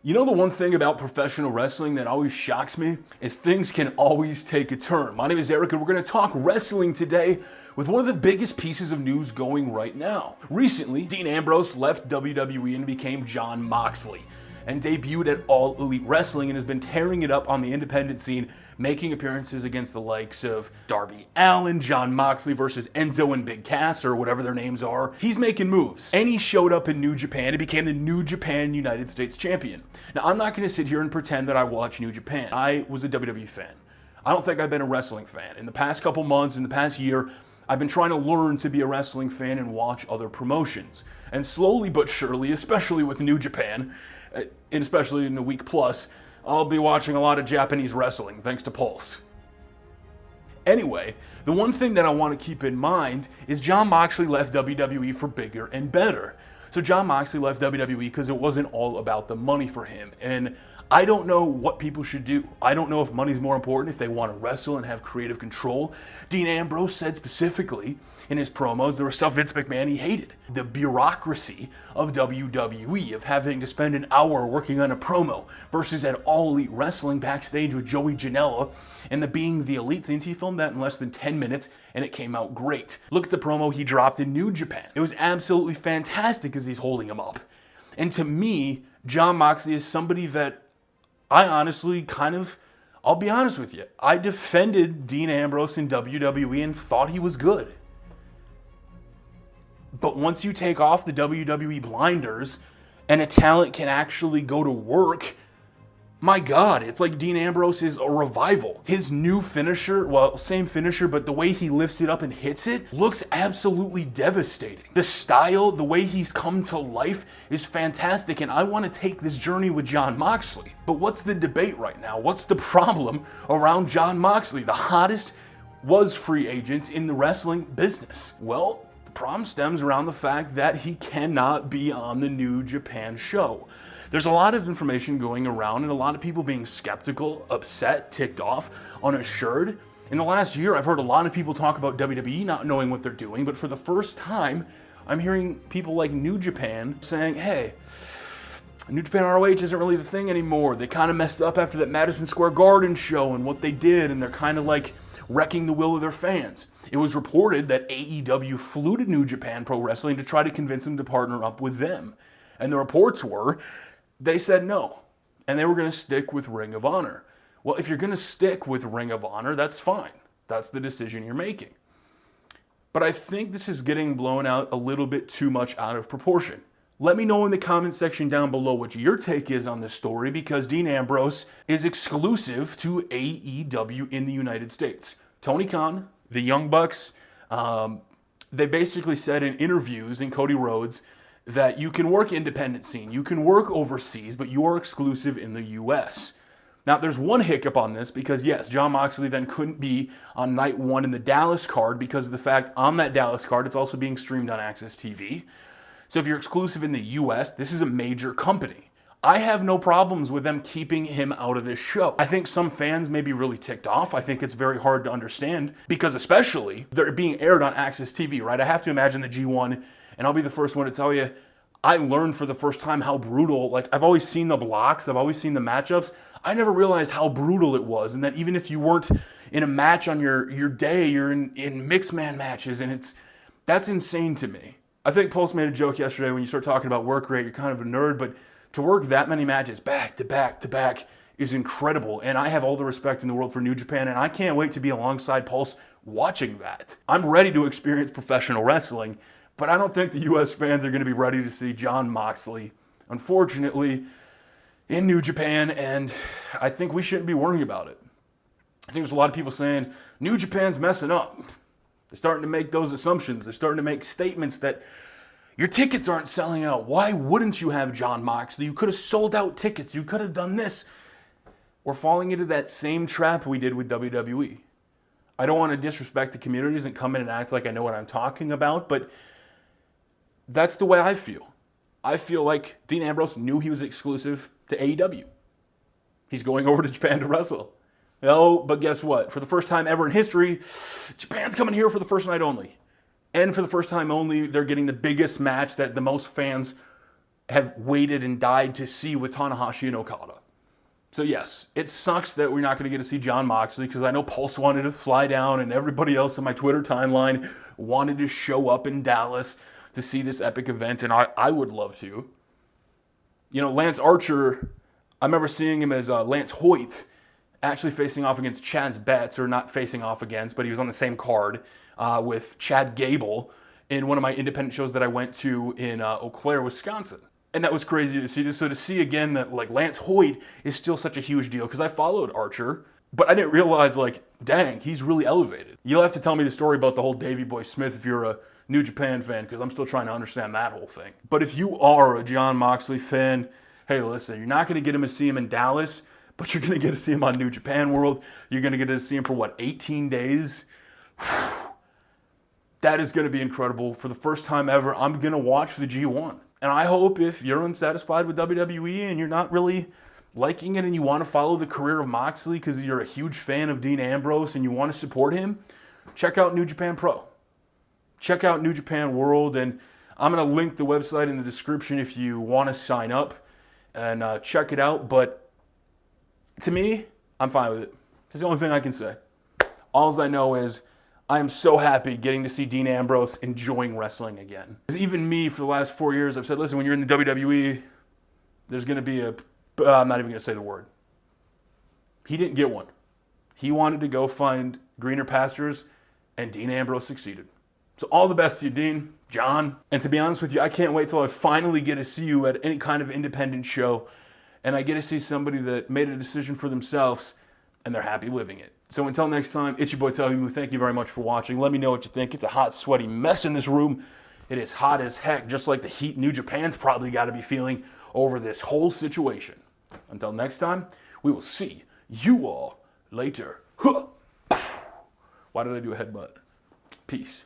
You know, the one thing about professional wrestling that always shocks me is things can always take a turn. My name is Eric and we're going to talk wrestling today with one of the biggest pieces of news going right now. Recently, Dean Ambrose left WWE and became Jon Moxley and debuted at All Elite Wrestling and has been tearing it up on the independent scene, making appearances against the likes of Darby Allin, Jon Moxley versus Enzo and Big Cass, or whatever their names are. He's making moves. And he showed up in New Japan and became the New Japan United States Champion. Now, I'm not going to sit here and pretend that I watch New Japan. I was a WWE fan. I don't think I've been a wrestling fan. In the past couple months, in the past year, I've been trying to learn to be a wrestling fan and watch other promotions. And slowly but surely, especially with New Japan, and especially in a week plus, I'll be watching a lot of Japanese wrestling, thanks to Pulse. Anyway, the one thing that I want to keep in mind is Jon Moxley left WWE for bigger and better. So Jon Moxley left WWE because it wasn't all about the money for him. And I don't know what people should do. I don't know if money's more important, if they want to wrestle and have creative control. Dean Ambrose said specifically in his promos there was stuff Vince McMahon he hated. The bureaucracy of WWE, of having to spend an hour working on a promo versus at All Elite Wrestling backstage with Joey Janela and the Being the Elite scenes. He filmed that in less than 10 minutes and it came out great. Look at the promo he dropped in New Japan. It was absolutely fantastic as he's holding him up. And to me, Jon Moxley is somebody that I honestly I'll be honest with you, I defended Dean Ambrose in WWE and thought he was good. But once you take off the WWE blinders and a talent can actually go to work, my God, it's like Dean Ambrose is a revival. His new finisher, well, same finisher, but the way he lifts it up and hits it looks absolutely devastating. The style, the way he's come to life is fantastic, and I want to take this journey with Jon Moxley. But what's the debate right now? What's the problem around Jon Moxley? The hottest was free agents in the wrestling business. Well, the problem stems around the fact that he cannot be on the New Japan show. There's a lot of information going around and a lot of people being skeptical, upset, ticked off, unassured. In the last year, I've heard a lot of people talk about WWE not knowing what they're doing, but for the first time, I'm hearing people like New Japan saying, hey, New Japan ROH isn't really the thing anymore. They kind of messed up after that Madison Square Garden show and what they did, and they're kind of like wrecking the will of their fans. It was reported that AEW flew to New Japan Pro Wrestling to try to convince them to partner up with them. And the reports were, they said no, and they were going to stick with Ring of Honor. Well, if you're going to stick with Ring of Honor, that's fine. That's the decision you're making. But I think this is getting blown out a little bit too much out of proportion. Let me know in the comment section down below what your take is on this story, because Dean Ambrose is exclusive to AEW in the United States. Tony Khan, the Young Bucks, they basically said in interviews, and Cody Rhodes, that you can work independent scene, you can work overseas, but you are exclusive in the US. Now, there's one hiccup on this because, yes, Jon Moxley then couldn't be on night one in the Dallas card because of the fact on that Dallas card, it's also being streamed on Access TV. So if you're exclusive in the US, this is a major company. I have no problems with them keeping him out of this show. I think some fans may be really ticked off. I think it's very hard to understand because especially they're being aired on Access TV, right? I have to imagine the G1, and I'll be the first one to tell you, I learned for the first time how brutal, like I've always seen the blocks, I've always seen the matchups. I never realized how brutal it was, and that even if you weren't in a match on your day, you're in mixed man matches, and that's insane to me. I think Pulse made a joke yesterday when you start talking about work rate, you're kind of a nerd, but to work that many matches back to back to back is incredible, and I have all the respect in the world for New Japan, and I can't wait to be alongside Pulse watching that. I'm ready to experience professional wrestling, but I don't think the US fans are going to be ready to see Jon Moxley, unfortunately, in New Japan, and I think we shouldn't be worrying about it. I think there's a lot of people saying, New Japan's messing up. They're starting to make those assumptions. They're starting to make statements that your tickets aren't selling out. Why wouldn't you have Jon Moxley? You could have sold out tickets. You could have done this. We're falling into that same trap we did with WWE. I don't want to disrespect the communities and come in and act like I know what I'm talking about, but that's the way I feel. I feel like Dean Ambrose knew he was exclusive to AEW. He's going over to Japan to wrestle. Oh, but guess what? For the first time ever in history, Japan's coming here for the first night only. And for the first time only, they're getting the biggest match that the most fans have waited and died to see with Tanahashi and Okada. So yes, it sucks that we're not going to get to see Jon Moxley, because I know Pulse wanted to fly down and everybody else in my Twitter timeline wanted to show up in Dallas to see this epic event, and I would love to. You know, Lance Archer, I remember seeing him as Lance Hoyt actually facing off against Chaz Betts, or not facing off against, but he was on the same card with Chad Gable in one of my independent shows that I went to in Eau Claire, Wisconsin. And that was crazy to see. So to see again that like Lance Hoyt is still such a huge deal, because I followed Archer, but I didn't realize, like, dang, he's really elevated. You'll have to tell me the story about the whole Davey Boy Smith if you're a New Japan fan, because I'm still trying to understand that whole thing. But if you are a Jon Moxley fan, hey, listen, you're not going to get him to see him in Dallas, but you're going to get to see him on New Japan World. You're going to get to see him for, what, 18 days? That is going to be incredible. For the first time ever, I'm going to watch the G1. And I hope if you're unsatisfied with WWE and you're not really liking it and you want to follow the career of Moxley because you're a huge fan of Dean Ambrose and you want to support him, check out New Japan Pro. Check out New Japan World, and I'm going to link the website in the description if you want to sign up and check it out. But to me, I'm fine with it. That's the only thing I can say. All I know is I am so happy getting to see Dean Ambrose enjoying wrestling again. Because even me, for the last 4 years, I've said, listen, when you're in the WWE, there's going to be I'm not even going to say the word. He didn't get one. He wanted to go find greener pastures, and Dean Ambrose succeeded. So all the best to you, Dean, John. And to be honest with you, I can't wait till I finally get to see you at any kind of independent show, and I get to see somebody that made a decision for themselves, and they're happy living it. So until next time, it's your boy Tavimu. Thank you very much for watching. Let me know what you think. It's a hot, sweaty mess in this room. It is hot as heck, just like the heat New Japan's probably got to be feeling over this whole situation. Until next time, we will see you all later. Why did I do a headbutt? Peace.